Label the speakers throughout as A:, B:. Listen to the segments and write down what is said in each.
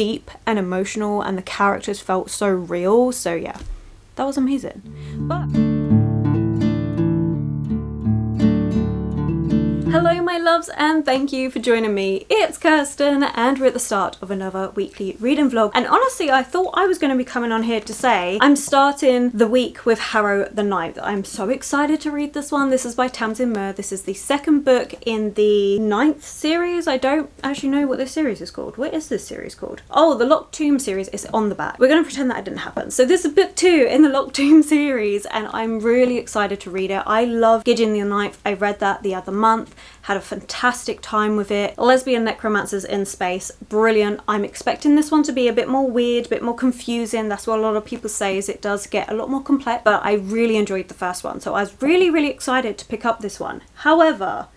A: deep and emotional, and the characters felt so real. So yeah, that was amazing. But hello my loves, and thank you for joining me. It's Kirsten and we're at the start of another weekly reading vlog, and honestly I thought I was going to be coming on here to say I'm starting the week with Harrow the Nymph. I'm so excited to read this one. This is by Tamsin Muir. This is the second book in the 9th series. I don't actually know what this series is called. What is this series called? Oh, the Locked Tomb series is on the back. We're going to pretend that it didn't happen. So this is book 2 in the Locked Tomb series, and I'm really excited to read it. I love Gideon the Nymph. I read that the other month. Had a fantastic time with it. Lesbian necromancers in space, brilliant. I'm expecting this one to be a bit more weird, a bit more confusing. That's what a lot of people say, is it does get a lot more complex, but I really enjoyed the first one, so I was really excited to pick up this one. However,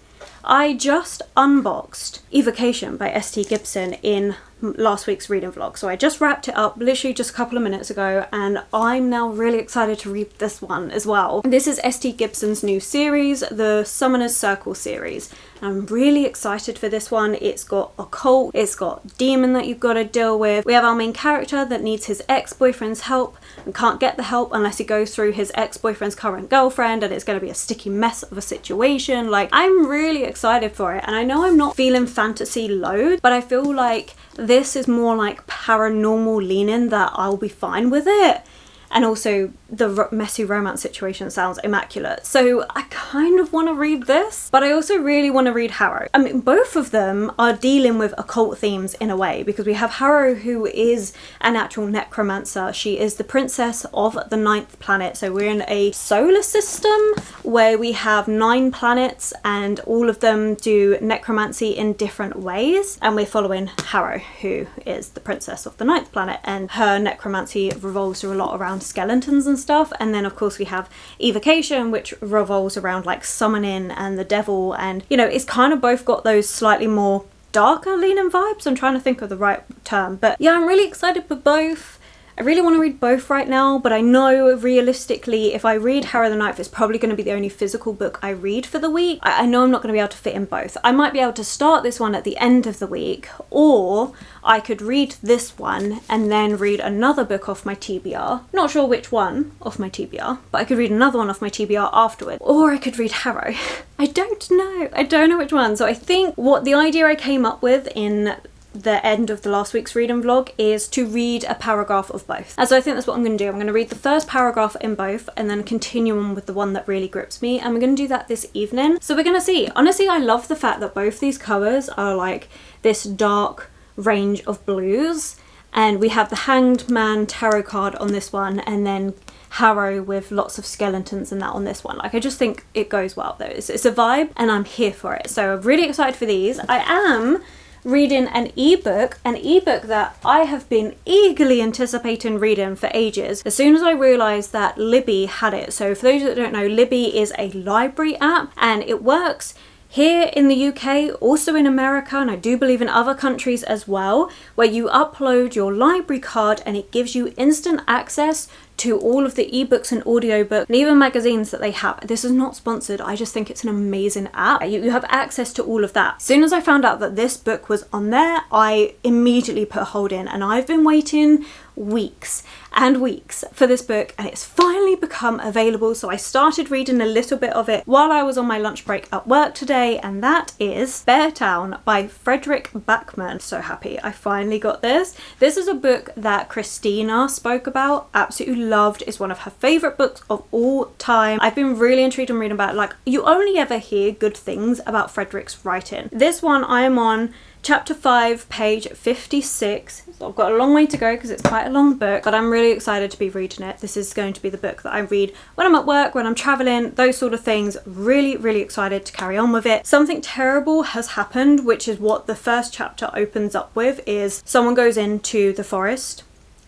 A: I just unboxed Evocation by S.T. Gibson in last week's reading vlog, so I just wrapped it up literally just a couple of minutes ago, and I'm now really excited to read this one as well. This is S.T. Gibson's new series, the Summoner's Circle series. I'm really excited for this one. It's got occult, it's got demon that you've got to deal with. We have our main character that needs his ex-boyfriend's help and can't get the help unless he goes through his ex-boyfriend's current girlfriend, and it's going to be a sticky mess of a situation. Like, I'm really excited for it, and I know I'm not feeling fantasy load, but I feel like this is more like paranormal leaning that I'll be fine with it. And also the messy romance situation sounds immaculate. So I kind of want to read this, but I also really want to read Harrow. I mean, both of them are dealing with occult themes in a way, because we have Harrow, who is an actual necromancer. She is the princess of the 9th planet. So we're in a solar system where we have 9 planets and all of them do necromancy in different ways. And we're following Harrow, who is the princess of the 9th planet, and her necromancy revolves a lot around skeletons and stuff. And then of course we have Evocation, which revolves around like summoning and the devil, and you know, it's kind of both got those slightly more darker leaning vibes. I'm trying to think of the right term, but yeah, I'm really excited for both. I really want to read both right now, but I know realistically if I read Harrow the Nymph, it's probably going to be the only physical book I read for the week. I know I'm not going to be able to fit in both. I might be able to start this one at the end of the week, or I could read this one and then read another book off my TBR. Not sure which one off my TBR, but I could read another one off my TBR afterward. Or I could read Harrow. I don't know. I don't know which one. So I think what the idea I came up with in the end of the last week's reading vlog is to read a paragraph of both. And so I think that's what I'm going to do. I'm going to read the first paragraph in both and then continue on with the one that really grips me, and we're going to do that this evening. So we're going to see. Honestly, I love the fact that both these covers are like this dark range of blues, and we have the Hanged Man tarot card on this one, and then Harrow with lots of skeletons and that on this one. Like, I just think it goes well though. It's a vibe and I'm here for it. So I'm really excited for these. I am reading an ebook that I have been eagerly anticipating reading for ages, as soon as I realised that Libby had it. So for those that don't know, Libby is a library app, and it works here in the UK, also in America, and I do believe in other countries as well, where you upload your library card and it gives you instant access to all of the ebooks and audiobooks and even magazines that they have. This is not sponsored, I just think it's an amazing app. You have access to all of that. As soon as I found out that this book was on there, I immediately put a hold in, and I've been waiting weeks and weeks for this book, and it's finally become available. So I started reading a little bit of it while I was on my lunch break at work today, and that is Beartown by Frederick Backman. So happy I finally got this. This is a book that Christina spoke about, absolutely loved. It's one of her favourite books of all time. I've been really intrigued in reading about it. Like, you only ever hear good things about Frederick's writing. This one I am on chapter 5, page 56. So I've got a long way to go because it's quite a long book, but I'm really excited to be reading it. This is going to be the book that I read when I'm at work, when I'm traveling, those sort of things. Really excited to carry on with it. Something terrible has happened, which is what the first chapter opens up with, is someone goes into the forest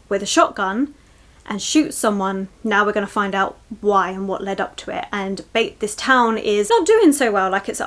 A: with a shotgun and shoots someone. Now we're going to find out why and what led up to it. And this town is not doing so well. Like, it's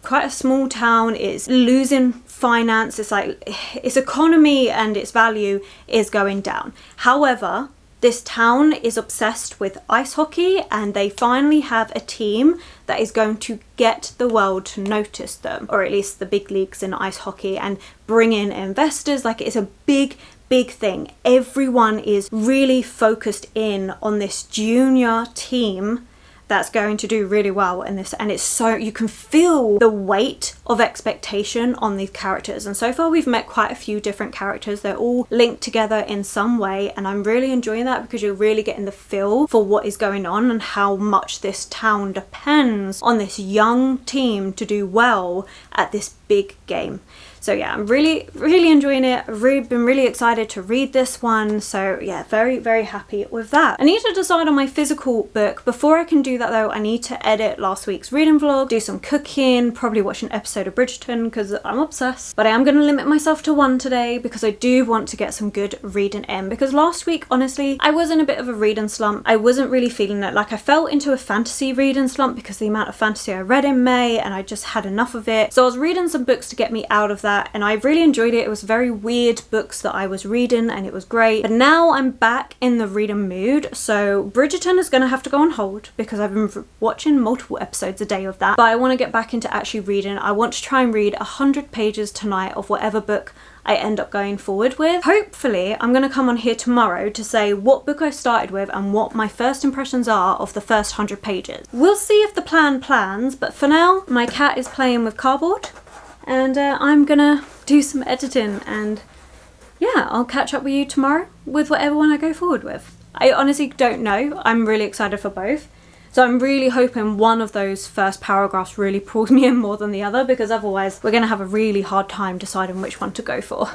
A: quite a small town. It's losing finance. It's like its economy and its value is going down. However, This town is obsessed with ice hockey, and they finally have a team that is going to get the world to notice them, or at least the big leagues in ice hockey, and bring in investors. Like, it's a big thing. Everyone is really focused in on this junior team that's going to do really well in this, and it's so, you can feel the weight of expectation on these characters. And so far we've met quite a few different characters. They're all linked together in some way, and I'm really enjoying that because you're really getting the feel for what is going on and how much this town depends on this young team to do well at this big game. So yeah, I'm really enjoying it. I've been really excited to read this one. So yeah, very happy with that. I need to decide on my physical book. Before I can do that though, I need to edit last week's reading vlog, do some cooking, probably watch an episode of Bridgerton because I'm obsessed. But I am going to limit myself to one today because I do want to get some good reading in. Because last week, honestly, I was in a bit of a reading slump. I wasn't really feeling it. Like, I fell into a fantasy reading slump because the amount of fantasy I read in May, and I just had enough of it. So I was reading some books to get me out of that, and I really enjoyed it. It was very weird books that I was reading, and it was great. But now I'm back in the reading mood, so Bridgerton is going to have to go on hold because I've been watching multiple episodes a day of that. But I want to get back into actually reading. I want to try and read 100 pages tonight of whatever book I end up going forward with. Hopefully I'm going to come on here tomorrow to say what book I started with and what my first impressions are of the first 100 pages. We'll see if the plan plans, but for now my cat is playing with cardboard, and I'm gonna do some editing, and yeah, I'll catch up with you tomorrow with whatever one I go forward with. I honestly don't know. I'm really excited for both. So I'm really hoping one of those first paragraphs really pulls me in more than the other, because otherwise we're going to have a really hard time deciding which one to go for.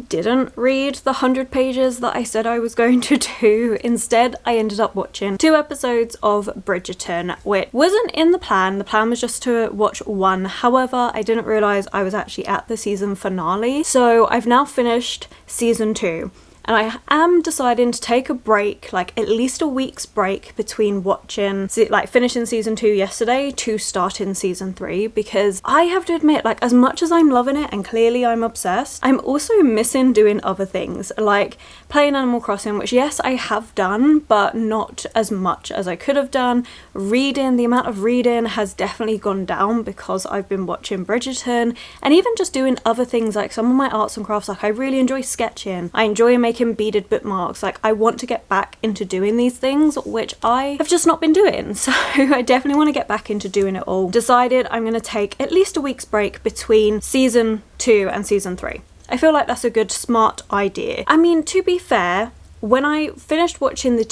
A: Didn't read the 100 pages that I said I was going to do. Instead, I ended up watching 2 episodes of Bridgerton, which wasn't in the plan. The plan was just to watch one. However, I didn't realise I was actually at the season finale. So I've now finished season 2. And I am deciding to take a break, like at least a week's break between watching, like finishing season 2 yesterday to starting season 3, because I have to admit, like, as much as I'm loving it and clearly I'm obsessed, I'm also missing doing other things, like playing Animal Crossing, which yes, I have done, but not as much as I could have done. Reading, the amount of reading has definitely gone down because I've been watching Bridgerton, and even just doing other things like some of my arts and crafts. Like, I really enjoy sketching. I enjoy making beaded bookmarks. Like, I want to get back into doing these things, which I have just not been doing. So I definitely want to get back into doing it all. Decided I'm going to take at least a week's break between season 2 and season 3. I feel like that's a good, smart idea. I mean, to be fair, when I finished watching the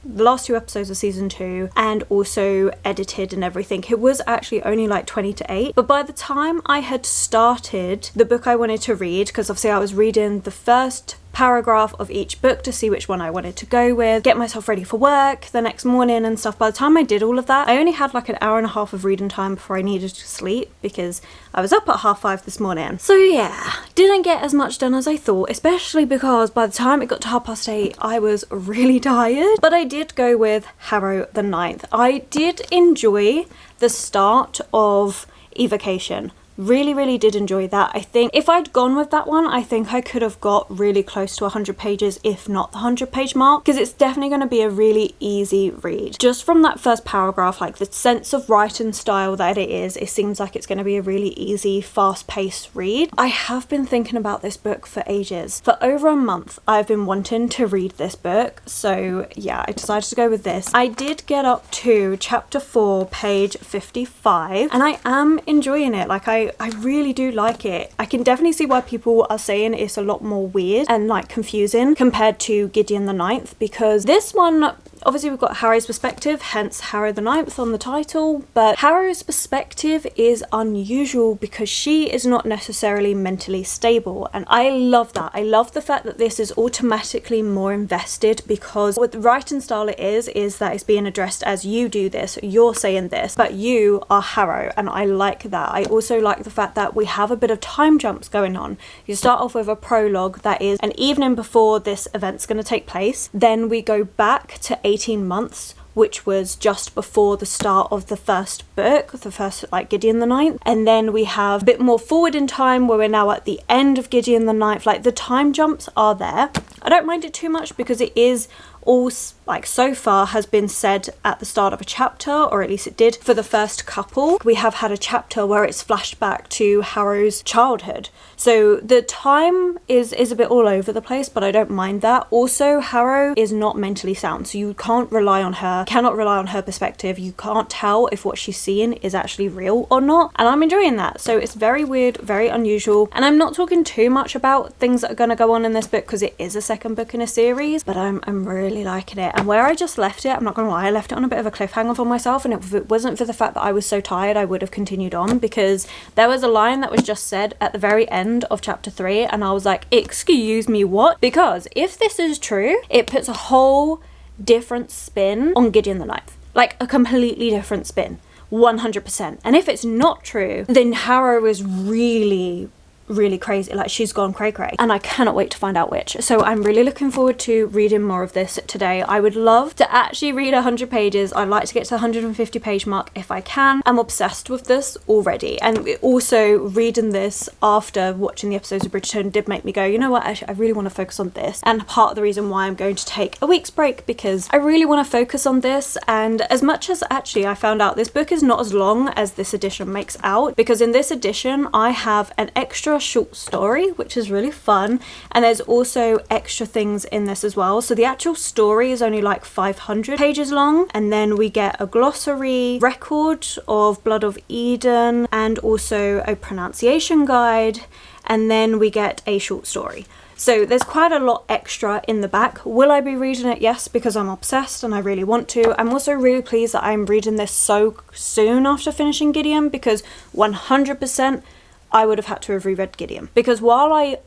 A: last 2 episodes of season 2 and also edited and everything, it was actually only like 20 to 8. But by the time I had started the book I wanted to read, because obviously I was reading the first paragraph of each book to see which one I wanted to go with, get myself ready for work the next morning and stuff. By the time I did all of that, I only had like an hour and a half of reading time before I needed to sleep because I was up at 5:30 this morning. So yeah, didn't get as much done as I thought, especially because by the time it got to 8:30, I was really tired. But I did go with Harrow the Ninth. I did enjoy the start of Evocation. Really did enjoy that. I think if I'd gone with that one, I think I could have got really close to 100 pages, if not the 100-page mark, because it's definitely going to be a really easy read. Just from that first paragraph, like the sense of writing style that it is, it seems like it's going to be a really easy, fast-paced read. I have been thinking about this book for ages. For over a month, I've been wanting to read this book, so yeah, I decided to go with this. I did get up to chapter 4, page 55, and I am enjoying it. Like, I really do like it. I can definitely see why people are saying it's a lot more weird and like confusing compared to Gideon the Ninth, because this one Obviously we've got Harry's perspective, hence Harry the Ninth on the title, but Harry's perspective is unusual because she is not necessarily mentally stable, and I love that. I love the fact that this is automatically more invested, because what the writing style it is that it's being addressed as you do this, you're saying this, but you are Harrow, and I like that. I also like the fact that we have a bit of time jumps going on. You start off with a prologue that is an evening before this event's going to take place, then we go back to 18 months, which was just before the start of the first book, the first like Gideon the Ninth, and then we have a bit more forward in time where we're now at the end of Gideon the Ninth. Like, the time jumps are there. I don't mind it too much because it is all, like, so far has been said at the start of a chapter, or at least it did for the first couple. We have had a chapter where it's flashed back to Harrow's childhood, so the time is a bit all over the place, but I don't mind that. Also, Harrow is not mentally sound, so you cannot rely on her perspective. You can't tell if what she's seeing is actually real or not, and I'm enjoying that. So it's very weird, very unusual, and I'm not talking too much about things that are going to go on in this book because it is a second book in a series, but I'm really liking it. And where I just left it, I'm not gonna lie, I left it on a bit of a cliffhanger for myself, and if it wasn't for the fact that I was so tired, I would have continued on, because there was a line that was just said at the very end of chapter 3, and I was like, excuse me, what? Because if this is true, it puts a whole different spin on Gideon the Ninth, like a completely different spin, 100%. And if it's not true, then Harrow is really crazy. Like, she's gone cray-cray, and I cannot wait to find out which. So I'm really looking forward to reading more of this today. I would love to actually read 100 pages. I'd like to get to the 150 page mark if I can. I'm obsessed with this already, and also reading this after watching the episodes of Bridgerton did make me go, you know what, actually I really want to focus on this. And part of the reason why I'm going to take a week's break, because I really want to focus on this. And as much as actually I found out this book is not as long as this edition makes out, because in this edition I have an extra short story, which is really fun, and there's also extra things in this as well. So the actual story is only like 500 pages long, and then we get a glossary, record of Blood of Eden, and also a pronunciation guide, and then we get a short story. So there's quite a lot extra in the back. Will I be reading it? Yes, because I'm obsessed and I really want to. I'm also really pleased that I'm reading this so soon after finishing Gideon, because 100% I would have had to have reread Gideon, because while I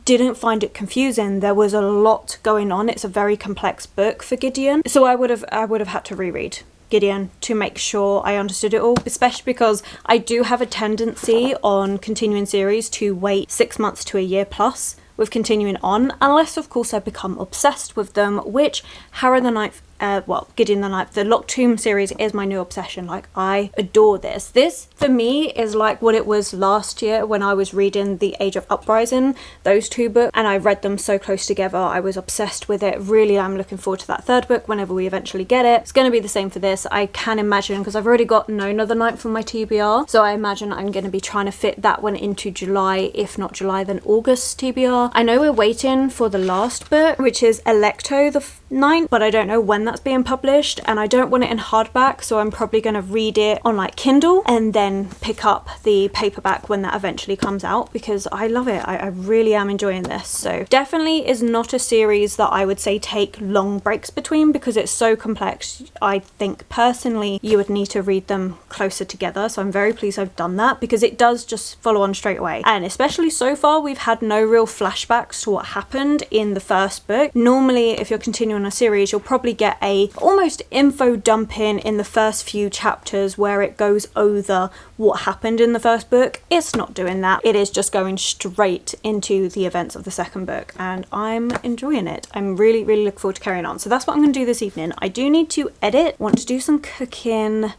A: didn't find it confusing, there was a lot going on. It's a very complex book for Gideon, so I would have had to reread Gideon to make sure I understood it all, especially because I do have a tendency on continuing series to wait 6 months to a year plus with continuing on, unless of course I become obsessed with them, which Harrow the Ninth, Gideon the Ninth, the Locked Tomb series is my new obsession. Like, I adore this. This for me is like what it was last year when I was reading The Age of Uprising, those two books, and I read them so close together. I was obsessed with it. Really, I'm looking forward to that third book whenever we eventually get it. It's going to be the same for this. I can imagine, because I've already got Nona the Ninth from my TBR, so I imagine I'm going to be trying to fit that one into July, if not July then August TBR. I know we're waiting for the last book, which is Electo the Ninth, but I don't know when that's being published, and I don't want it in hardback, so I'm probably going to read it on like Kindle and then pick up the paperback when that eventually comes out, because I love it. I really am enjoying this. So definitely is not a series that I would say take long breaks between, because it's so complex. I think personally you would need to read them closer together, so I'm very pleased I've done that, because it does just follow on straight away. And especially so far we've had no real flashbacks to what happened in the first book. Normally if you're continuing a series, you'll probably get a almost info dumping in the first few chapters where it goes over what happened in the first book. It's not doing that. It is just going straight into the events of the second book, and I'm enjoying it. I'm really looking forward to carrying on. So that's what I'm going to do this evening. I do need to edit, want to do some cooking,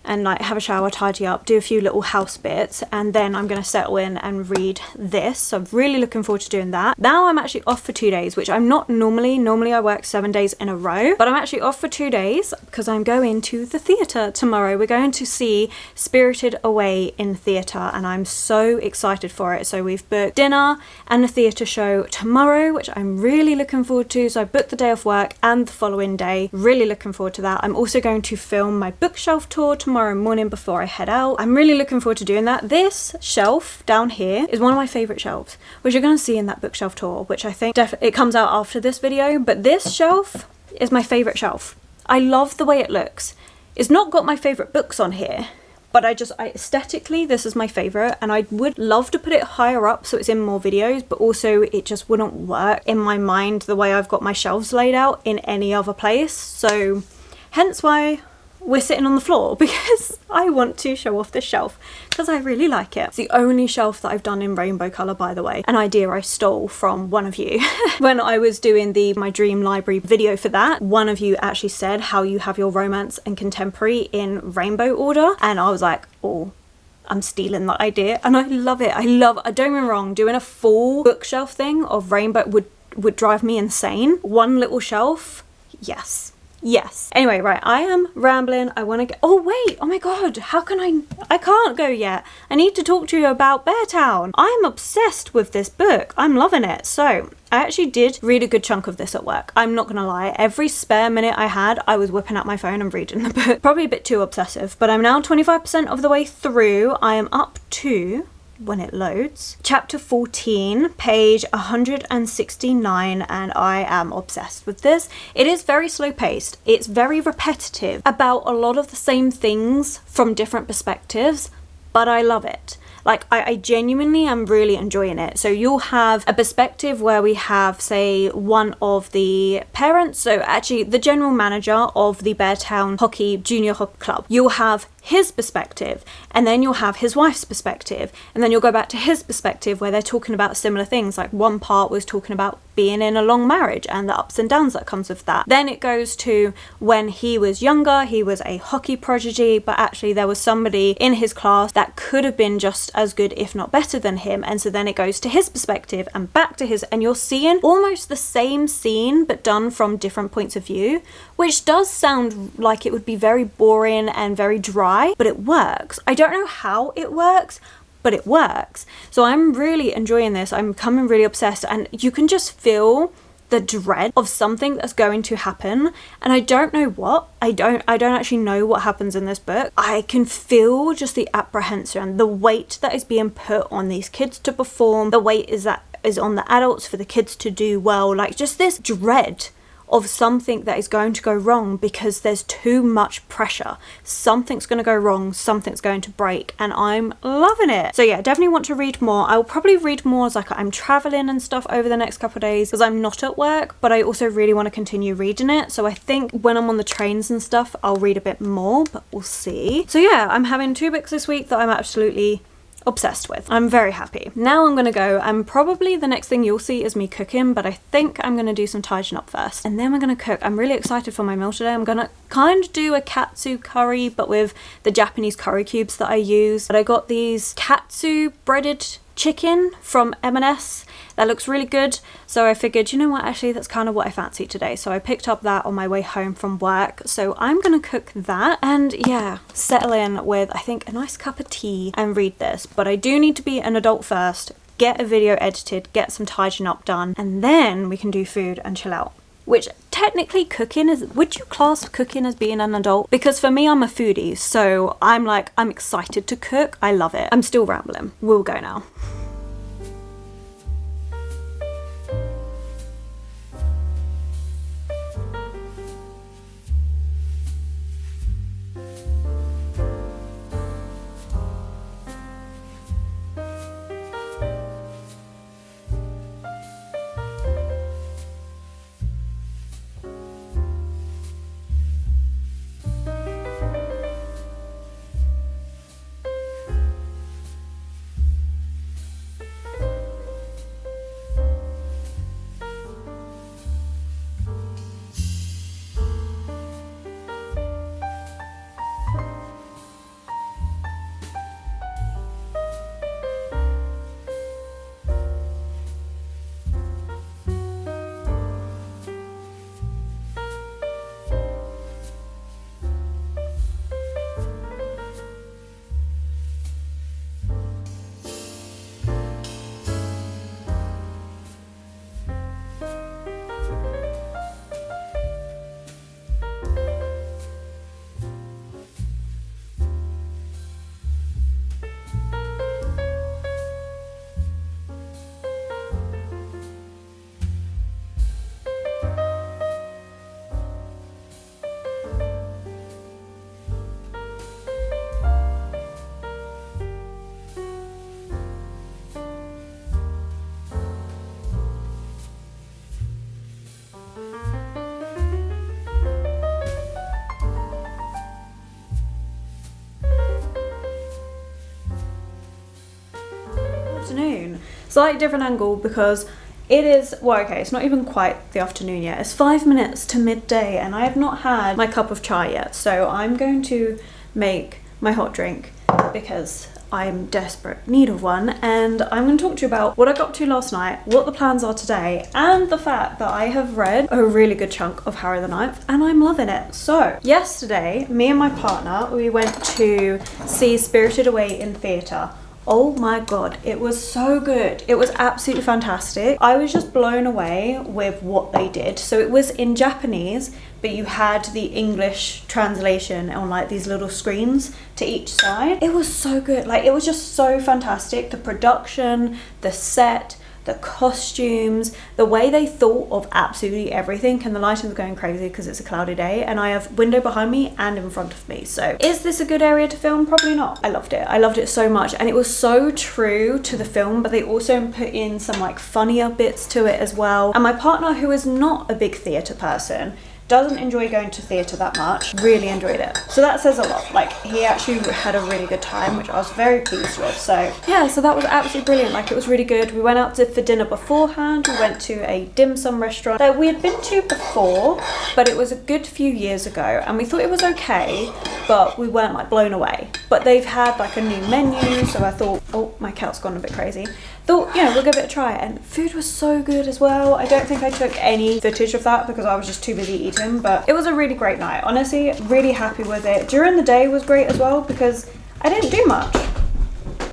A: and like have a shower, tidy up, do a few little house bits, and then I'm going to settle in and read this. So I'm really looking forward to doing that. Now I'm actually off for 2 days, which I'm not normally. Normally I work 7 days in a row, but I'm actually off for 2 days because I'm going to the theatre tomorrow. We're going to see Spirited Away in theatre, and I'm so excited for it. So we've booked dinner and a theatre show tomorrow, which I'm really looking forward to. So I booked the day off work and the following day. Really looking forward to that. I'm also going to film my bookshelf tour tomorrow morning before I head out. I'm really looking forward to doing that. This shelf down here is one of my favourite shelves, which you're going to see in that bookshelf tour, which I think it comes out after this video, but this shelf is my favourite shelf. I love the way it looks. It's not got my favourite books on here, but aesthetically, this is my favourite, and I would love to put it higher up so it's in more videos, but also it just wouldn't work in my mind the way I've got my shelves laid out in any other place. So hence why we're sitting on the floor, because I want to show off this shelf because I really like it. It's the only shelf that I've done in rainbow colour, by the way, an idea I stole from one of you. When I was doing my dream library video for that, one of you actually said how you have your romance and contemporary in rainbow order, and I was like, oh, I'm stealing that idea, and I love it. Don't get me wrong, doing a full bookshelf thing of rainbow would drive me insane. One little shelf, yes. Yes. Anyway, right, I am rambling. I want to go. Oh, wait. Oh my God. How can I can't go yet. I need to talk to you about Beartown. I'm obsessed with this book. I'm loving it. So I actually did read a good chunk of this at work. I'm not going to lie. Every spare minute I had, I was whipping out my phone and reading the book. Probably a bit too obsessive, but I'm now 25% of the way through. I am up to, when it loads, chapter 14, page 169, and I am obsessed with this. It is very slow paced. It's very repetitive about a lot of the same things from different perspectives, but I love it. Like, I genuinely am really enjoying it. So you'll have a perspective where we have, say, one of the parents, so actually the general manager of the Beartown Junior Hockey Club. You'll have his perspective, and then you'll have his wife's perspective, and then you'll go back to his perspective where they're talking about similar things. Like one part was talking about being in a long marriage and the ups and downs that comes with that. Then it goes to when he was younger, he was a hockey prodigy, but actually there was somebody in his class that could have been just as good, if not better than him. And so then it goes to his perspective and back to his, and you're seeing almost the same scene but done from different points of view, which does sound like it would be very boring and very dry, but it works. I don't know how it works, but it works. So I'm really enjoying this. I'm becoming really obsessed, and you can just feel the dread of something that's going to happen, and I don't know what. I don't actually know what happens in this book. I can feel just the apprehension, the weight that is being put on these kids to perform, the weight is on the adults for the kids to do well, like just this dread of something that is going to go wrong because there's too much pressure. Something's going to go wrong, something's going to break, and I'm loving it. So yeah, definitely want to read more. I will probably read more as like I'm traveling and stuff over the next couple of days because I'm not at work, but I also really want to continue reading it. So I think when I'm on the trains and stuff, I'll read a bit more, but we'll see. So yeah, I'm having 2 books this week that I'm absolutely obsessed with. I'm very happy. Now I'm gonna go, and probably the next thing you'll see is me cooking, but I think I'm gonna do some tidying up first, and then we're gonna cook. I'm really excited for my meal today. I'm gonna kind of do a katsu curry, but with the Japanese curry cubes that I use. But I got these katsu breaded chicken from M&S. That looks really good, so I figured, you know what, actually that's kind of what I fancy today. So I picked up that on my way home from work, so I'm gonna cook that and yeah, settle in with I think a nice cup of tea and read this. But I do need to be an adult first, get a video edited, get some tidying up done, and then we can do food and chill out. Which technically cooking is, would you class cooking as being an adult? Because for me, I'm a foodie, so I'm excited to cook. I love it. I'm still rambling. We'll go now. slightly different angle because it is, well, okay, it's not even quite the afternoon yet. It's 5 minutes to midday and I have not had my cup of chai yet. So I'm going to make my hot drink because I'm desperate need of one, and I'm going to talk to you about what I got up to last night, what the plans are today, and the fact that I have read a really good chunk of Harry the Ninth and I'm loving it. So yesterday, me and my partner, we went to see Spirited Away in theatre. Oh my god, it was so good. It was absolutely fantastic. I was just blown away with what they did. So it was in Japanese, but you had the English translation on like these little screens to each side. It was so good. Like, it was just so fantastic. The production, the set, the costumes, the way they thought of absolutely everything, and the lighting was going crazy because it's a cloudy day and I have window behind me and in front of me. So is this a good area to film? Probably not. I loved it. I loved it so much, and it was so true to the film, but they also put in some like funnier bits to it as well. And my partner, who is not a big theatre person, doesn't enjoy going to theatre that much, really enjoyed it. So that says a lot. Like, he actually had a really good time, which I was very pleased with. So yeah, so that was absolutely brilliant. Like, it was really good. We went out for dinner beforehand. We went to a dim sum restaurant that we had been to before, but it was a good few years ago, and we thought it was okay, but we weren't like blown away. But they've had like a new menu, so I thought, oh, my cat's gone a bit crazy. Thought, you know, we'll give it a try, and food was so good as well. I don't think I took any footage of that because I was just too busy eating, but it was a really great night. Honestly, really happy with it. During the day was great as well because I didn't do much.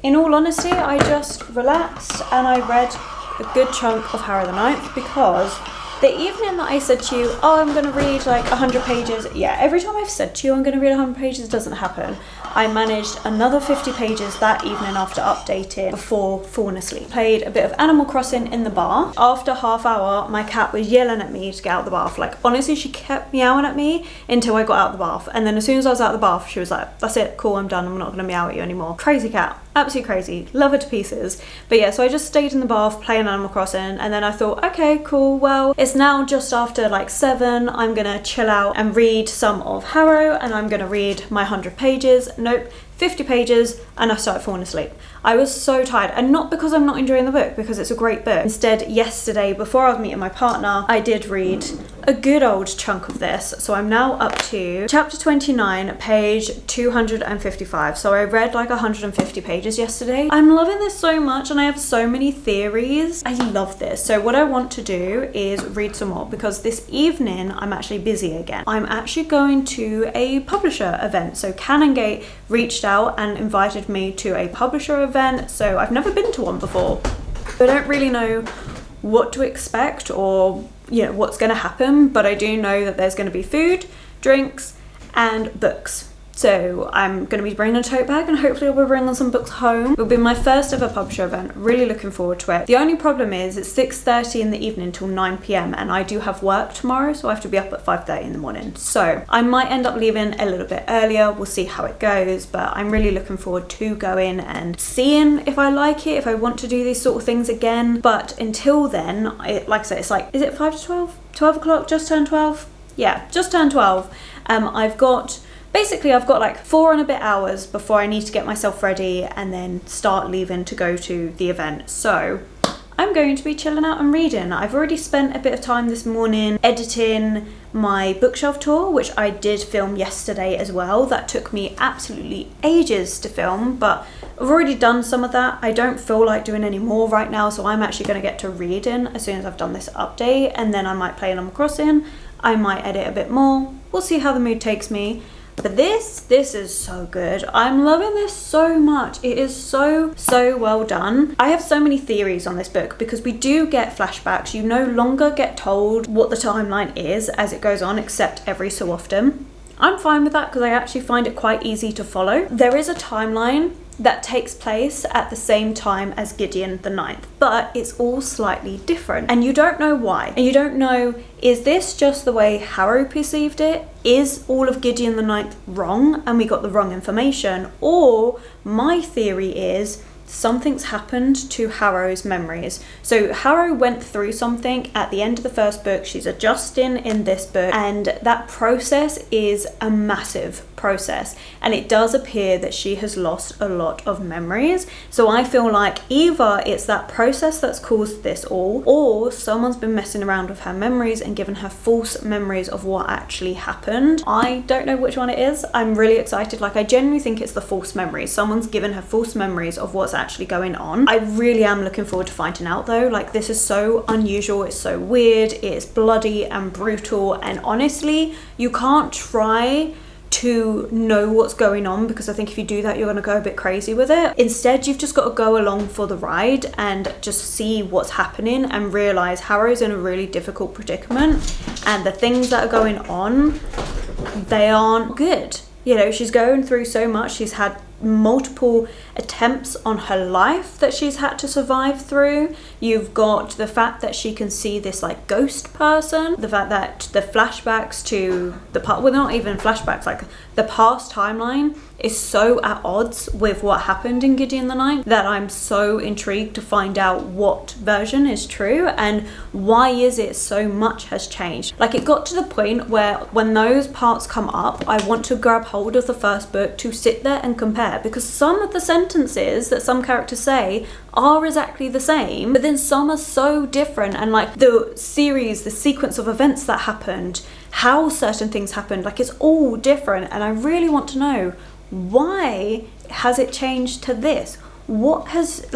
A: In all honesty, I just relaxed and I read a good chunk of Harry the Ninth because the evening that I said to you, oh, I'm going to read like 100 pages. Yeah, every time I've said to you I'm going to read 100 pages, it doesn't happen. I managed another 50 pages that evening after updating before falling asleep. Played a bit of Animal Crossing in the bath. After half hour, my cat was yelling at me to get out of the bath. Like, honestly, she kept meowing at me until I got out of the bath. And then as soon as I was out of the bath, she was like, that's it, cool, I'm done. I'm not going to meow at you anymore. Crazy cat. Absolutely crazy. Love her to pieces. But yeah, so I just stayed in the bath playing Animal Crossing, and then I thought, okay, cool, well, it's now just after like 7. I'm gonna chill out and read some of Harrow, and I'm gonna read my 100 pages. Nope, 50 pages, and I started falling asleep. I was so tired, and not because I'm not enjoying the book, because it's a great book. Instead, yesterday, before I was meeting my partner, I did read a good old chunk of this. So I'm now up to chapter 29, page 255. So I read like 150 pages yesterday. I'm loving this so much, and I have so many theories. I love this. So what I want to do is read some more, because this evening I'm actually busy again. I'm actually going to a publisher event. So Canongate reached out and invited me to a publisher event. So I've never been to one before. I don't really know what to expect or, you know, what's going to happen, but I do know that there's going to be food, drinks, and books. So I'm going to be bringing a tote bag, and hopefully I'll be bringing some books home. It'll be my first ever publisher event. Really looking forward to it. The only problem is it's 6:30 in the evening till 9 p.m. and I do have work tomorrow, so I have to be up at 5:30 in the morning. So I might end up leaving a little bit earlier. We'll see how it goes, but I'm really looking forward to going and seeing if I like it, if I want to do these sort of things again. But until then, like I said, it's like, is it 5 to 12? 12 o'clock? Just turned 12? Yeah, just turned 12. I've got like 4 and a bit hours before I need to get myself ready and then start leaving to go to the event. So I'm going to be chilling out and reading. I've already spent a bit of time this morning editing my bookshelf tour, which I did film yesterday as well. That took me absolutely ages to film, but I've already done some of that. I don't feel like doing any more right now, so I'm actually going to get to reading as soon as I've done this update, and then I might play Animal Crossing. I might edit a bit more. We'll see how the mood takes me. But this is so good. I'm loving this so much. It is so well done. I have so many theories on this book because we do get flashbacks. You no longer get told what the timeline is as it goes on, except every so often. I'm fine with that because I actually find it quite easy to follow. There is a timeline that takes place at the same time as Gideon the Ninth, but it's all slightly different, and you don't know why. And you don't know, is this just the way Harrow perceived it? Is all of Gideon the Ninth wrong and we got the wrong information? Or my theory is something's happened to Harrow's memories. So Harrow went through something at the end of the first book. She's adjusting in this book, and that process is a massive process, and it does appear that she has lost a lot of memories. So I feel like either it's that process that's caused this all, or someone's been messing around with her memories and given her false memories of what actually happened. I don't know which one it is. I'm really excited. Like, I genuinely think it's the false memories. Someone's given her false memories of what's actually going on. I really am looking forward to finding out though. Like, this is so unusual, it's so weird, it's bloody and brutal, and honestly, you can't try to know what's going on, because I think if you do that, you're going to go a bit crazy with it. Instead, you've just got to go along for the ride and just see what's happening and realize Harrow's in a really difficult predicament, and the things that are going on, they aren't good. You know, she's going through so much. She's had multiple attempts on her life that she's had to survive through. You've got the fact that she can see this like ghost person, the fact that the flashbacks to the part, well, not even flashbacks, like the past timeline is so at odds with what happened in Gideon the Ninth that I'm so intrigued to find out what version is true and why is it so much has changed. Like, it got to the point where when those parts come up, I want to grab hold of the first book to sit there and compare, because some of the sentences that some characters say are exactly the same, but then some are so different, and like the series, the sequence of events that happened, how certain things happened, like it's all different, and I really want to know, why has it changed to this? What has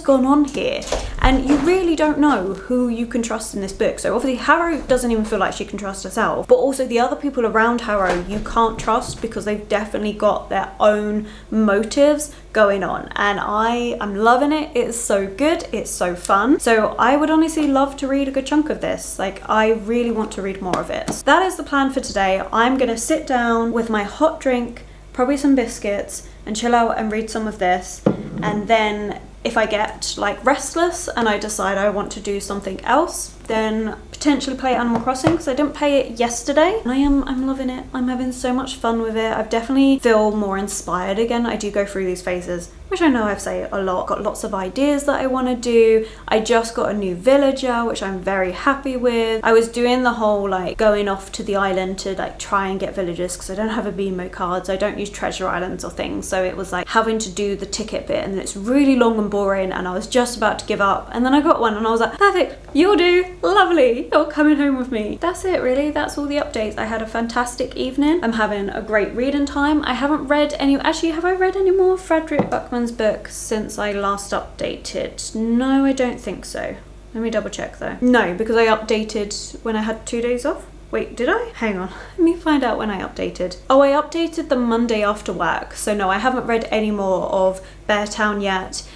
A: gone on here? And you really don't know who you can trust in this book. So obviously Harrow doesn't even feel like she can trust herself, but also the other people around Harrow you can't trust, because they've definitely got their own motives going on, and I'm loving it. It's so good, it's so fun. So I would honestly love to read a good chunk of this. Like, I really want to read more of it. So that is the plan for today. I'm gonna sit down with my hot drink, probably some biscuits, and chill out and read some of this. And then if I get like restless and I decide I want to do something else, then potentially play Animal Crossing, because I didn't play it yesterday. And I'm loving it. I'm having so much fun with it. I've definitely feel more inspired again. I do go through these phases, which I know I've said a lot. Got lots of ideas that I want to do. I just got a new villager, which I'm very happy with. I was doing the whole like going off to the island to like try and get villagers, because I don't have a BMO card, so I don't use treasure islands or things. So it was like having to do the ticket bit, and it's really long and boring, and I was just about to give up, and then I got one and I was like, perfect, you'll do, lovely, you're coming home with me. That's it really, that's all the updates. I had a fantastic evening. I'm having a great reading time. I haven't read any, actually have I read any more Frederick Buckman's book since I last updated? No, I don't think so. Let me double check though. No, because I updated when I had 2 days off. Wait, did I? Hang on, let me find out when I updated. Oh, I updated the Monday after work. So no, I haven't read any more of Beartown yet.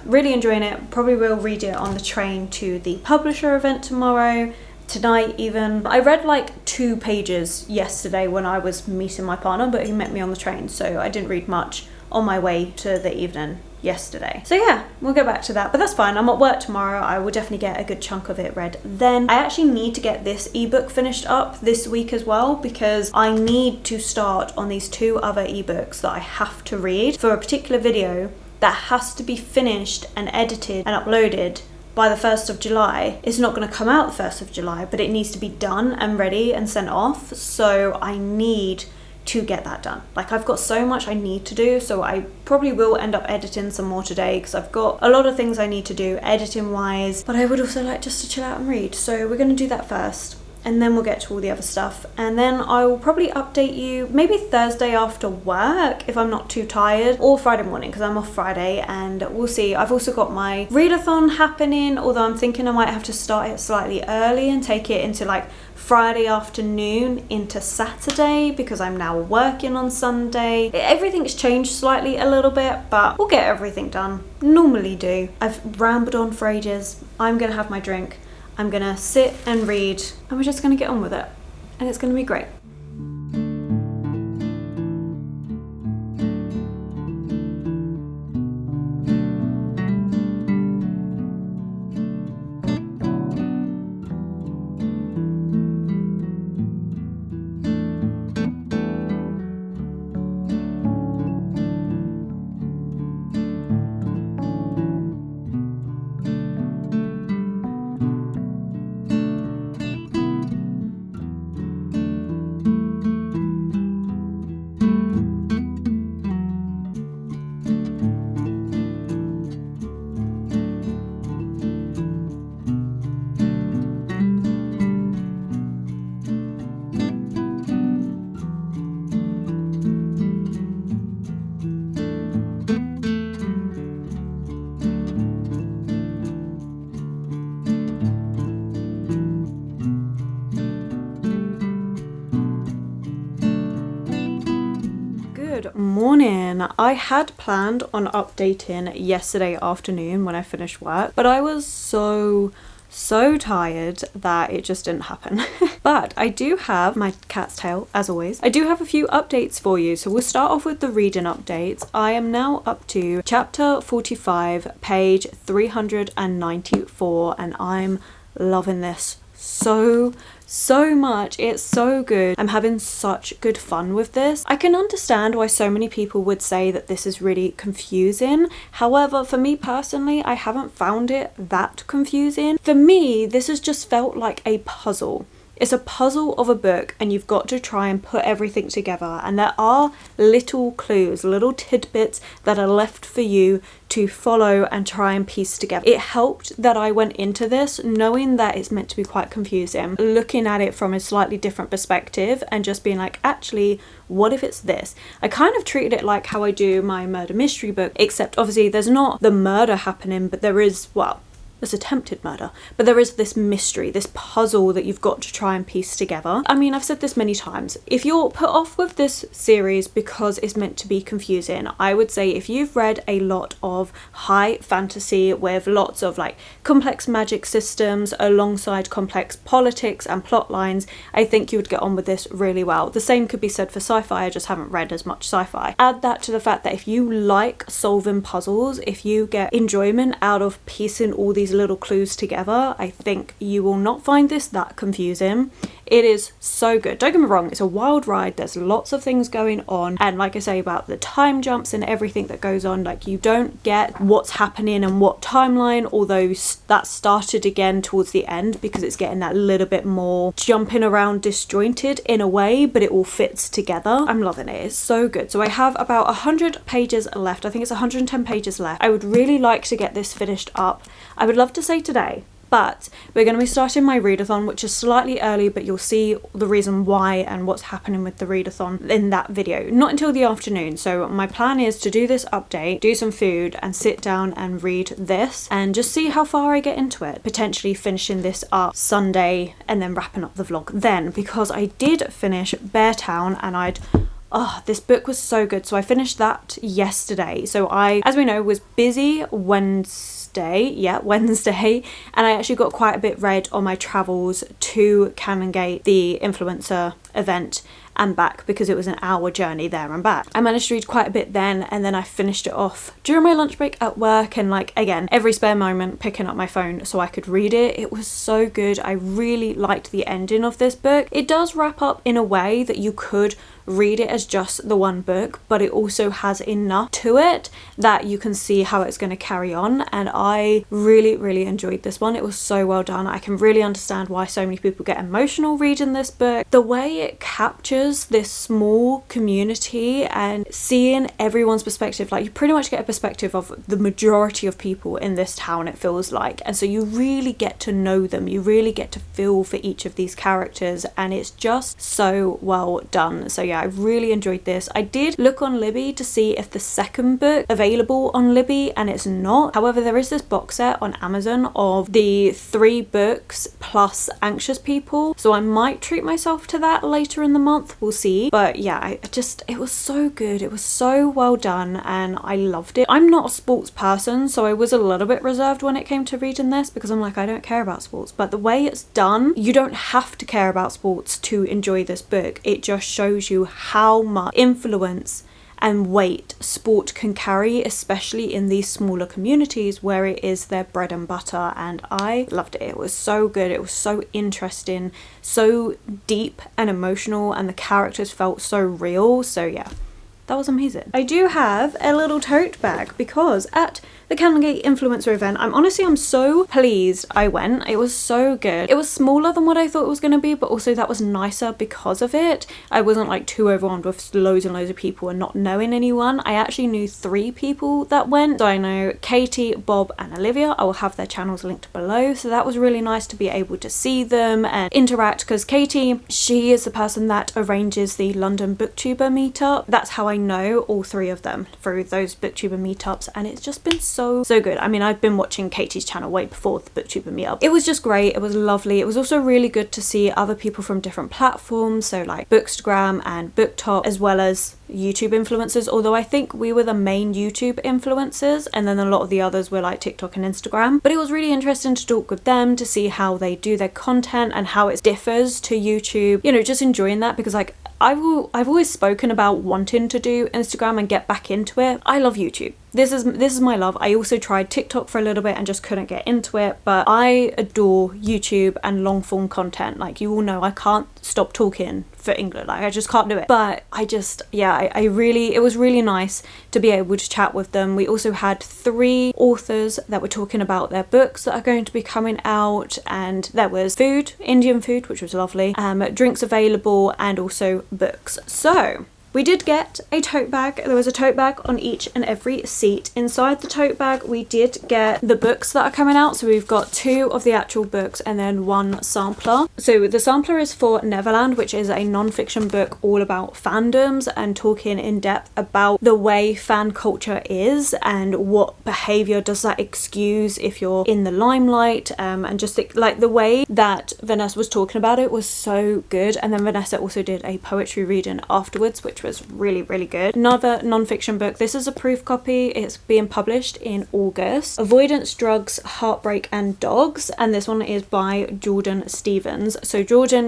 A: Really enjoying it. Probably will read it on the train to the publisher event tomorrow, tonight even. I read like 2 pages yesterday when I was meeting my partner, but he met me on the train, so I didn't read much on my way to the evening yesterday. So yeah, we'll get back to that, but that's fine. I'm at work tomorrow. I will definitely get a good chunk of it read then. I actually need to get this ebook finished up this week as well, because I need to start on these 2 other ebooks that I have to read for a particular video that has to be finished and edited and uploaded by the 1st of July. It's not going to come out the 1st of July, but it needs to be done and ready and sent off. So I need to get that done. Like, I've got so much I need to do, so I probably will end up editing some more today, because I've got a lot of things I need to do editing wise, but I would also like just to chill out and read. So we're going to do that first, and then we'll get to all the other stuff, and then I will probably update you maybe Thursday after work if I'm not too tired, or Friday morning, because I'm off Friday, and we'll see. I've also got my readathon happening, although I'm thinking I might have to start it slightly early and take it into like Friday afternoon into Saturday, because I'm now working on Sunday. Everything's changed slightly a little bit, but we'll get everything done. Normally do. I've rambled on for ages. I'm gonna have my drink. I'm gonna sit and read, and we're just gonna get on with it, and it's gonna be great. Good morning. I had planned on updating yesterday afternoon when I finished work, but I was so tired that it just didn't happen. But I do have my cat's tail, as always. I do have a few updates for you, so we'll start off with the reading updates. I am now up to chapter 45, page 394, and I'm loving this so much. It's so good. I'm having such good fun with this. I can understand why so many people would say that this is really confusing. However, for me personally, I haven't found it that confusing. For me, this has just felt like a puzzle. It's a puzzle of a book, and you've got to try and put everything together, and there are little clues, little tidbits that are left for you to follow and try and piece together. It helped that I went into this knowing that it's meant to be quite confusing, looking at it from a slightly different perspective and just being like, actually, what if it's this? I kind of treated it like how I do my murder mystery book, except obviously there's not the murder happening, but there is, well, there's attempted murder, but there is this mystery, this puzzle that you've got to try and piece together. I mean, I've said this many times. If you're put off with this series because it's meant to be confusing, I would say if you've read a lot of high fantasy with lots of like complex magic systems alongside complex politics and plot lines, I think you would get on with this really well. The same could be said for sci-fi. I just haven't read as much sci-fi. Add that to the fact that if you like solving puzzles, if you get enjoyment out of piecing all these little clues together, I think you will not find this that confusing. It is so good. Don't get me wrong, it's a wild ride. There's lots of things going on, and like I say about the time jumps and everything that goes on, like you don't get what's happening and what timeline, although that started again towards the end because it's getting that little bit more jumping around disjointed in a way, but it all fits together. I'm loving it. It's so good. So I have about 100 pages left. I think it's 110 pages left. I would really like to get this finished up. I would love to say today, but we're going to be starting my readathon, which is slightly early, but you'll see the reason why and what's happening with the readathon in that video. Not until the afternoon. So my plan is to do this update, do some food, and sit down and read this and just see how far I get into it. Potentially finishing this up Sunday and then wrapping up the vlog then, because I did finish Beartown and this book was so good. So I finished that yesterday. So I, as we know, was busy Wednesday, and I actually got quite a bit read on my travels to Canongate, the influencer event, and back, because it was an hour journey there and back. I managed to read quite a bit then, and then I finished it off during my lunch break at work, and like again every spare moment picking up my phone so I could read it. It was so good. I really liked the ending of this book. It does wrap up in a way that you could read it as just the one book, but it also has enough to it that you can see how it's going to carry on, and I really enjoyed this one. It was so well done. I can really understand why so many people get emotional reading this book. The way it captures this small community and seeing everyone's perspective, like you pretty much get a perspective of the majority of people in this town, it feels like, and so you really get to know them, you really get to feel for each of these characters, and it's just so well done. So yeah, I really enjoyed this. I did look on Libby to see if the second book available on Libby, and it's not. However, there is this box set on Amazon of the 3 books plus Anxious People, so I might treat myself to that later in the month. We'll see. But yeah, it was so good. It was so well done, and I loved it. I'm not a sports person, so I was a little bit reserved when it came to reading this, because I'm like, I don't care about sports, but the way it's done, you don't have to care about sports to enjoy this book. It just shows you how much influence and weight sport can carry, especially in these smaller communities where it is their bread and butter, and I loved it. It was so good. It was so interesting, so deep and emotional, and the characters felt so real. So yeah, that was amazing. I do have a little tote bag because at the Canongate influencer event, I'm so pleased I went. It was so good. It was smaller than what I thought it was going to be, but also that was nicer because of it. I wasn't like too overwhelmed with loads and loads of people and not knowing anyone. I actually knew 3 people that went. So I know Katie, Bob and Olivia. I will have their channels linked below. So that was really nice to be able to see them and interact, because Katie, she is the person that arranges the London Booktuber meetup. That's how I know all 3 of them, through those Booktuber meetups, and it's just been so good. I mean, I've been watching Katie's channel way before the Booktuber meetup. It was just great. It was lovely. It was also really good to see other people from different platforms, so like Bookstagram and BookTok, as well as YouTube influencers, although I think we were the main YouTube influencers, and then a lot of the others were like TikTok and Instagram. But it was really interesting to talk with them, to see how they do their content and how it differs to YouTube, you know, just enjoying that, because like I've always spoken about wanting to do Instagram and get back into it. I love YouTube. This is my love. I also tried TikTok for a little bit and just couldn't get into it, but I adore YouTube and long form content. Like you all know, I can't stop talking for England. Like I just can't do it. But I just, yeah, it was really nice to be able to chat with them. We also had 3 authors that were talking about their books that are going to be coming out, and there was food, Indian food, which was lovely, drinks available, and also books. So we did get a tote bag. There was a tote bag on each and every seat. Inside the tote bag, we did get the books that are coming out. So we've got 2 of the actual books and then 1 sampler. So the sampler is for Neverland, which is a non-fiction book all about fandoms and talking in depth about the way fan culture is and what behavior does that excuse if you're in the limelight, and just like the way that Vanessa was talking about it was so good. And then Vanessa also did a poetry reading afterwards, which was really, really good. Another non-fiction book. This is a proof copy. It's being published in August. Avoidance, Drugs, Heartbreak and Dogs. And this one is by Jordan Stevens. So Jordan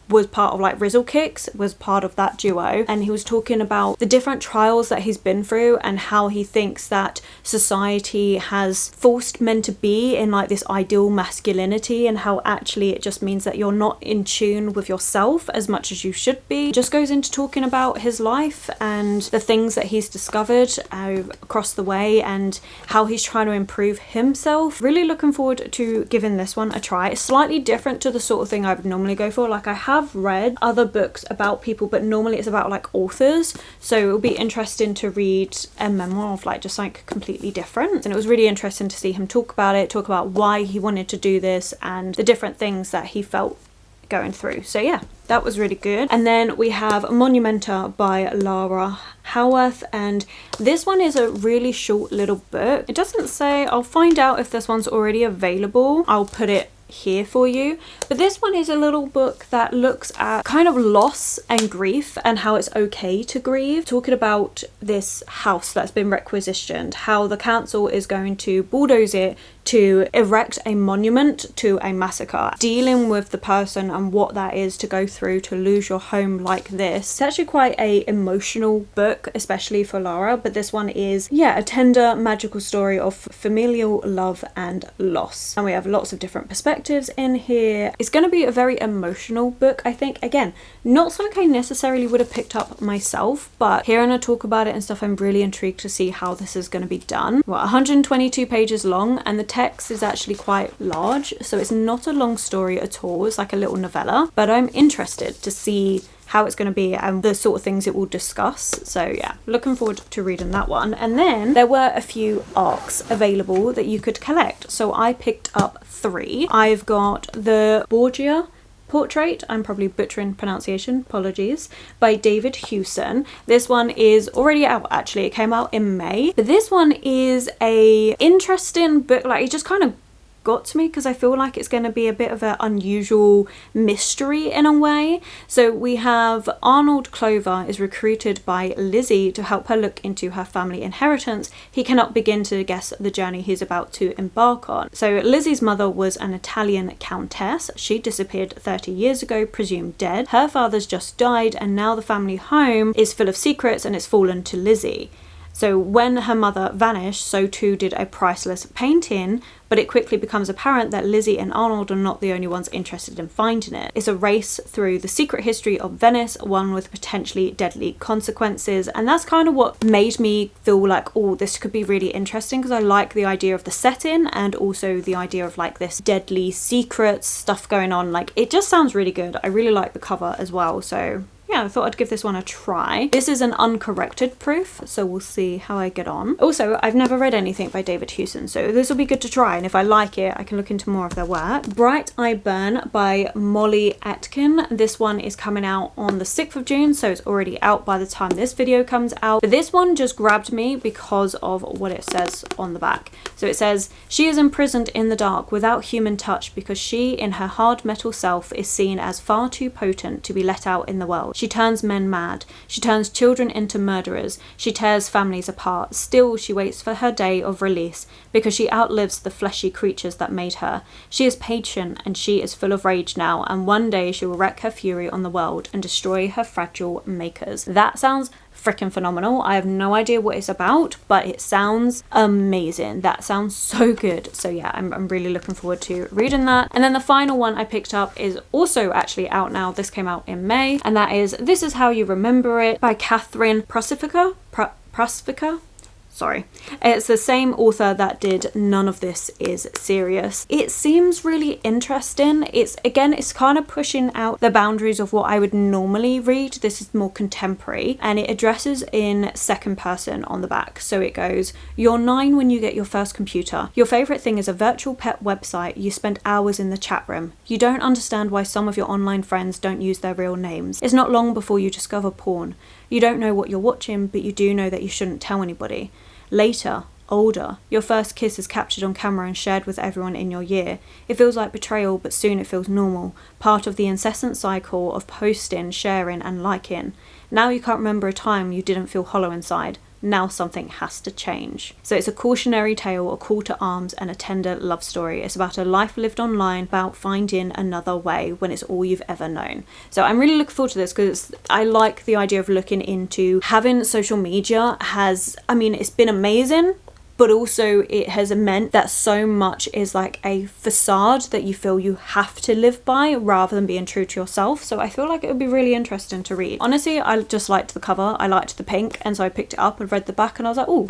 A: was part of like Rizzle Kicks, was part of that duo, and he was talking about the different trials that he's been through and how he thinks that society has forced men to be in like this ideal masculinity, and how actually it just means that you're not in tune with yourself as much as you should be. Just goes into talking about his life and the things that he's discovered across the way and how he's trying to improve himself. Really looking forward to giving this one a try. It's slightly different to the sort of thing I would normally go for. Like I have read other books about people, but normally it's about like authors, so it will be interesting to read a memoir of like just like completely different. And it was really interesting to see him talk about why he wanted to do this and the different things that he felt going through. So yeah, that was really good. And then we have Monumenta by Lara Howarth, and this one is a really short little book. It doesn't say, I'll find out if this one's already available. I'll put it here for you, but this one is a little book that looks at kind of loss and grief and how it's okay to grieve, talking about this house that's been requisitioned, how the council is going to bulldoze it to erect a monument to a massacre, dealing with the person and what that is to go through to lose your home like this. It's actually quite a emotional book, especially for Lara, but this one is, yeah, a tender magical story of familial love and loss, and we have lots of different perspectives in here. It's going to be a very emotional book, I think. Again, not something I necessarily would have picked up myself, but hearing her talk about it and stuff, I'm really intrigued to see how this is going to be done. Well, 122 pages long, and the text is actually quite large, so it's not a long story at all. It's like a little novella, but I'm interested to see how it's going to be and the sort of things it will discuss. So yeah, looking forward to reading that one. And then there were a few arcs available that you could collect, so I picked up 3. I've got the Borgia Portrait, I'm probably butchering pronunciation, apologies, by David Hewson. This one is already out, actually. It came out in May. But this one is a interesting book. Like, it just kind of got to me because I feel like it's going to be a bit of an unusual mystery in a way. So we have Arnold Clover is recruited by Lizzie to help her look into her family inheritance. He cannot begin to guess the journey he's about to embark on. So Lizzie's mother was an Italian countess. She disappeared 30 years ago, presumed dead. Her father's just died, and now the family home is full of secrets and it's fallen to Lizzie. So when her mother vanished, so too did a priceless painting, but it quickly becomes apparent that Lizzie and Arnold are not the only ones interested in finding it. It's a race through the secret history of Venice, one with potentially deadly consequences, and that's kind of what made me feel like, oh, this could be really interesting, because I like the idea of the setting and also the idea of like this deadly secrets stuff going on. Like, it just sounds really good. I really like the cover as well, so yeah, I thought I'd give this one a try. This is an uncorrected proof, so we'll see how I get on. Also, I've never read anything by David Hewson, so this will be good to try, and if I like it, I can look into more of their work. Bright I Burn by Molly Atkin. This one is coming out on the 6th of June, so it's already out by the time this video comes out. But this one just grabbed me because of what it says on the back. So it says, she is imprisoned in the dark without human touch because she, in her hard metal self, is seen as far too potent to be let out in the world. She She turns men mad. She turns children into murderers. She tears families apart. Still, she waits for her day of release because she outlives the fleshy creatures that made her. She is patient and she is full of rage now, and one day she will wreak her fury on the world and destroy her fragile makers. That sounds freaking phenomenal. I have no idea what it's about, but it sounds amazing. That sounds so good. So yeah, I'm really looking forward to reading that. And then the final one I picked up is also actually out now. This came out in May, and that is This Is How You Remember It by Catherine Prasifica. Sorry. It's the same author that did None of This Is Serious. It seems really interesting. It's kind of pushing out the boundaries of what I would normally read. This is more contemporary, and it addresses in second person on the back. So it goes, you're 9 when you get your first computer. Your favourite thing is a virtual pet website. You spend hours in the chat room. You don't understand why some of your online friends don't use their real names. It's not long before you discover porn. You don't know what you're watching, but you do know that you shouldn't tell anybody. Later, older, your first kiss is captured on camera and shared with everyone in your year. It feels like betrayal, but soon it feels normal, part of the incessant cycle of posting, sharing and liking. Now you can't remember a time you didn't feel hollow inside. Now something has to change. So it's a cautionary tale, a call to arms and a tender love story. It's about a life lived online, about finding another way when it's all you've ever known. So I'm really looking forward to this because I like the idea of looking into having social media it's been amazing, but also it has meant that so much is like a facade that you feel you have to live by rather than being true to yourself. So I feel like it would be really interesting to read. Honestly, I just liked the cover, I liked the pink, and so I picked it up and read the back and I was like, oh,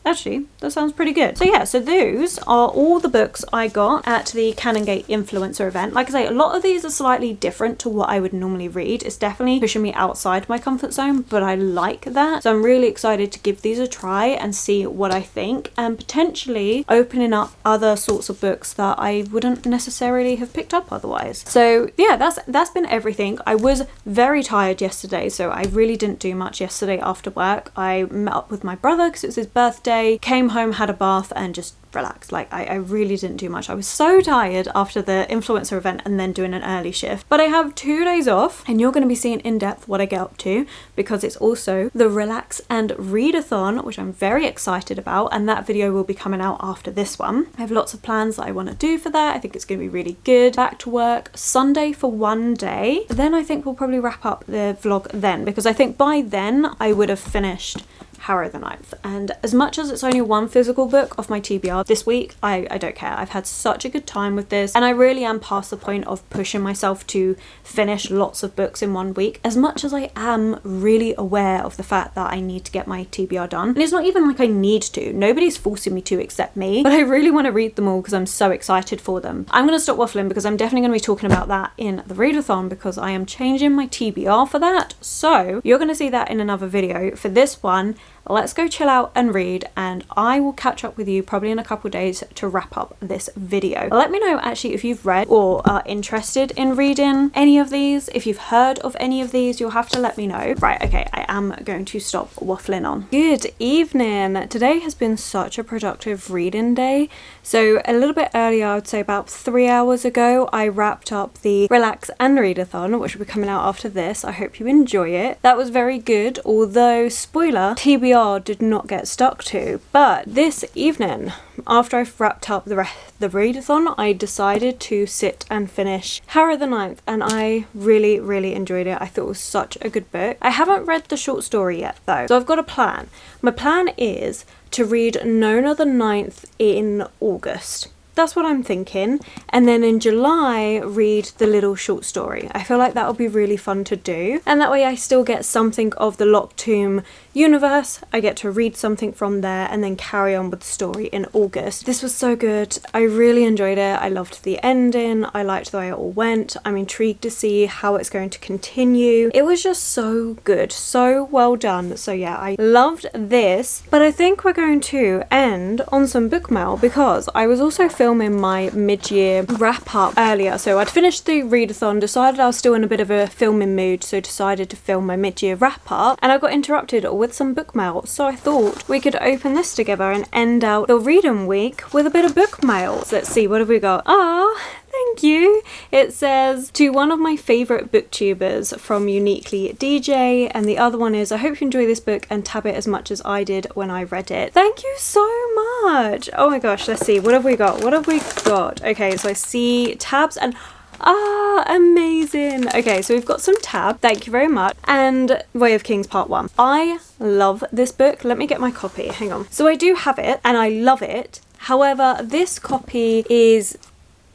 A: actually, that sounds pretty good. So yeah, so those are all the books I got at the Canongate influencer event. Like I say, a lot of these are slightly different to what I would normally read. It's definitely pushing me outside my comfort zone, but I like that. So I'm really excited to give these a try and see what I think, and potentially opening up other sorts of books that I wouldn't necessarily have picked up otherwise. So yeah, that's been everything. I was very tired yesterday, so I really didn't do much yesterday after work. I met up with my brother because it was his birthday, came home, had a bath and just relaxed. Like I really didn't do much. I was so tired after the influencer event and then doing an early shift. But I have 2 days off and you're going to be seeing in depth what I get up to because it's also the Relax and Readathon, which I'm very excited about, and that video will be coming out after this one. I have lots of plans that I want to do for that. I think it's going to be really good. Back to work Sunday for one day. Then I think we'll probably wrap up the vlog then, because I think by then I would have finished Harrow the Ninth, and as much as it's only one physical book off my TBR this week, I don't care. I've had such a good time with this, and I really am past the point of pushing myself to finish lots of books in one week, as much as I am really aware of the fact that I need to get my TBR done. And it's not even like I need to, nobody's forcing me to except me, but I really want to read them all because I'm so excited for them. I'm going to stop waffling because I'm definitely going to be talking about that in the readathon because I am changing my TBR for that, so you're going to see that in another video. For this one, let's go chill out and read, and I will catch up with you probably in a couple days to wrap up this video. Let me know actually if you've read or are interested in reading any of these. If you've heard of any of these, you'll have to let me know. Right, okay, I am going to stop waffling on. Good evening. Today has been such a productive reading day. So a little bit earlier, I would say about 3 hours ago, I wrapped up the Relax and Readathon, which will be coming out after this. I hope you enjoy it. That was very good, although spoiler, TBR did not get stuck to. But this evening, after I've wrapped up the readathon, I decided to sit and finish Harrow the Ninth, and I really, really enjoyed it. I thought it was such a good book. I haven't read the short story yet though, so I've got a plan. My plan is to read Nona the Ninth in August. That's what I'm thinking. And then in July, read the little short story. I feel like that would be really fun to do. And that way I still get something of the Locked Tomb universe. I get to read something from there and then carry on with the story in August. This was so good. I really enjoyed it. I loved the ending. I liked the way it all went. I'm intrigued to see how it's going to continue. It was just so good. So well done. So yeah, I loved this. But I think we're going to end on some book mail because I was also filming my mid-year wrap up earlier. So I'd finished the readathon, decided I was still in a bit of a filming mood, so decided to film my mid-year wrap up, and I got interrupted with some book mail. So I thought we could open this together and end out the reading week with a bit of book mail. So let's see, what have we got? Ah, thank thank you. It says, to one of my favourite booktubers from Uniquely DJ, and the other one is, I hope you enjoy this book and tab it as much as I did when I read it. Thank you so much. Oh my gosh, let's see. What have we got? What have we got? Okay, so I see tabs and amazing. Okay, so we've got some tab. Thank you very much. And Way of Kings Part 1. I love this book. Let me get my copy. Hang on. So I do have it and I love it. However, this copy is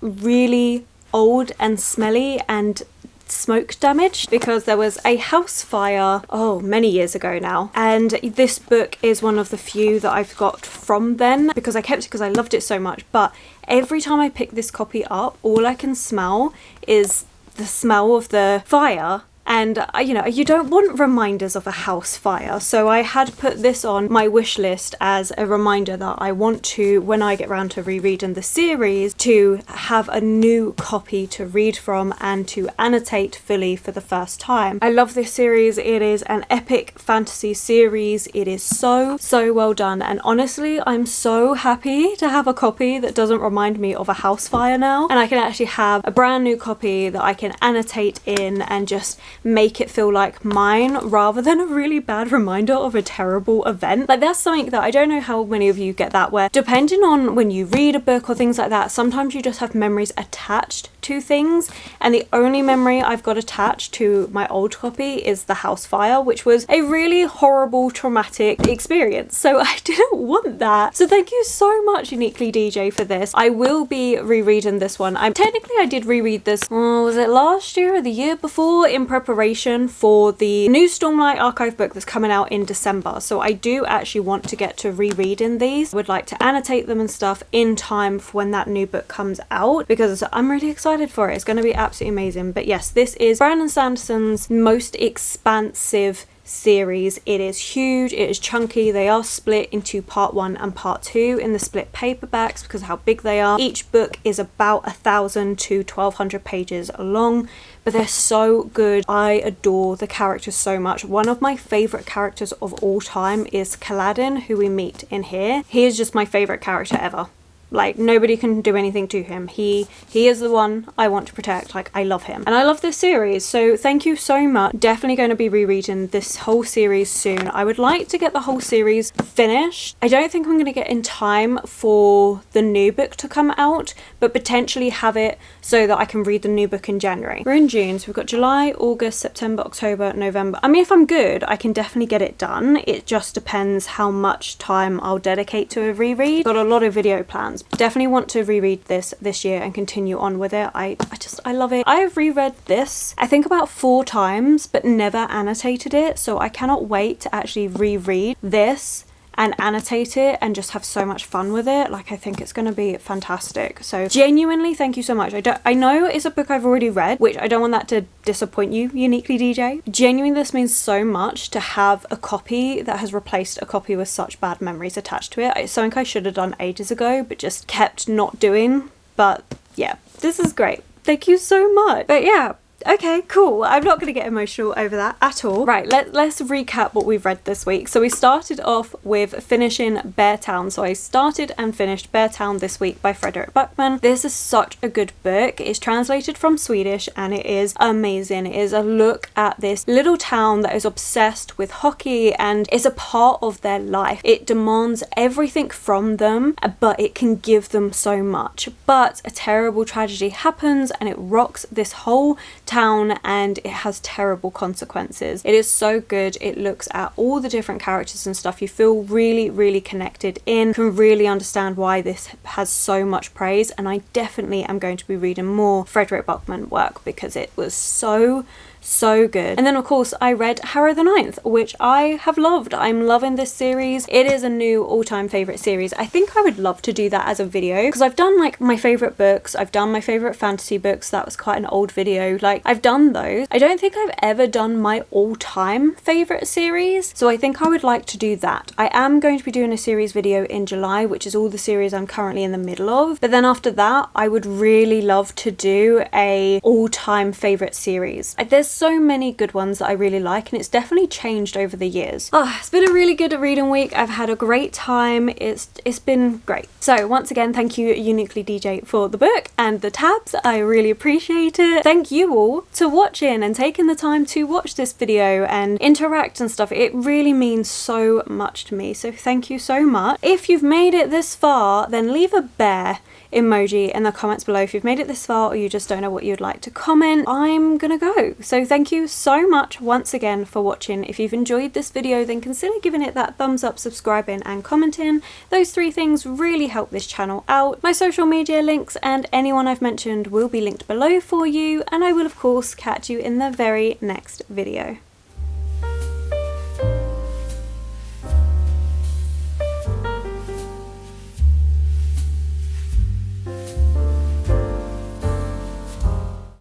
A: really old and smelly and smoke damaged because there was a house fire many years ago now, and this book is one of the few that I've got from then because I kept it because I loved it so much. But every time I pick this copy up, all I can smell is the smell of the fire. And you know, you don't want reminders of a house fire, so I had put this on my wish list as a reminder that I want to, when I get around to rereading the series, to have a new copy to read from and to annotate fully for the first time. I love this series. It is an epic fantasy series. It is so well done, and honestly I'm so happy to have a copy that doesn't remind me of a house fire now, and I can actually have a brand new copy that I can annotate in and just make it feel like mine rather than a really bad reminder of a terrible event. Like, that's something that I don't know how many of you get that, where depending on when you read a book or things like that, sometimes you just have memories attached to things, and the only memory I've got attached to my old copy is the house fire, which was a really horrible traumatic experience, so I didn't want that. So thank you so much, Uniquely DJ, for this. I will be rereading this one. I did reread this, was it last year or the year before, in preparation for the new Stormlight Archive book that's coming out in December. So I do actually want to get to rereading these. I would like to annotate them and stuff in time for when that new book comes out, because I'm really excited for it. It's going to be absolutely amazing. But yes, this is Brandon Sanderson's most expansive series. It is huge, it is chunky. They are split into part 1 and part 2 in the split paperbacks because of how big they are. Each book is about 1,000 to 1,200 pages long, but they're so good. I adore the characters so much. One of my favorite characters of all time is Kaladin, who we meet in here. He is just my favorite character ever. Like, nobody can do anything to him. He is the one I want to protect. Like, I love him. And I love this series, so thank you so much. Definitely going to be rereading this whole series soon. I would like to get the whole series finished. I don't think I'm going to get in time for the new book to come out, but potentially have it so that I can read the new book in January. We're in June, so we've got July, August, September, October, November. I mean, if I'm good, I can definitely get it done. It just depends how much time I'll dedicate to a reread. Got a lot of video plans. Definitely want to reread this year and continue on with it. I love it. I have reread this I think about 4 times but never annotated it, so I cannot wait to actually reread this and annotate it and just have so much fun with it. Like, I think it's going to be fantastic. So genuinely thank you so much. I know it's a book I've already read, which I don't want that to disappoint you, Uniquely DJ. Genuinely, this means so much to have a copy that has replaced a copy with such bad memories attached to it. It's something I should have done ages ago but just kept not doing. But yeah, this is great. Thank you so much. But yeah, okay, cool. I'm not going to get emotional over that at all. Right, let's recap what we've read this week. So we started off with finishing Beartown. So I started and finished Beartown this week by Frederick Backman. This is such a good book. It's translated from Swedish and it is amazing. It is a look at this little town that is obsessed with hockey and is a part of their life. It demands everything from them, but it can give them so much. But a terrible tragedy happens and it rocks this whole town and it has terrible consequences. It is so good. It looks at all the different characters and stuff. You feel really connected in, can really understand why this has so much praise, and I definitely am going to be reading more Frederick Backman work because it was so good. And then of course I read Harrow the Ninth, which I have loved. I'm loving this series. It is a new all-time favorite series. I think I would love to do that as a video because I've done like my favorite books, I've done my favorite fantasy books. That was quite an old video. Like, I've done those. I don't think I've ever done my all-time favorite series, so I think I would like to do that. I am going to be doing a series video in July, which is all the series I'm currently in the middle of, but then after that I would really love to do a all-time favorite series. There's so many good ones that I really like, and it's definitely changed over the years. Oh, it's been a really good reading week. I've had a great time. It's been great. So once again, thank you Uniquely DJ for the book and the tabs. I really appreciate it. Thank you all to watching and taking the time to watch this video and interact and stuff. It really means so much to me, so thank you so much. If you've made it this far, then leave a bear emoji in the comments below if you've made it this far or you just don't know what you'd like to comment. I'm gonna go. So thank you so much once again for watching. If you've enjoyed this video, then consider giving it that thumbs up, subscribing and commenting. Those 3 things really help this channel out. My social media links and anyone I've mentioned will be linked below for you, and I will of course catch you in the very next video.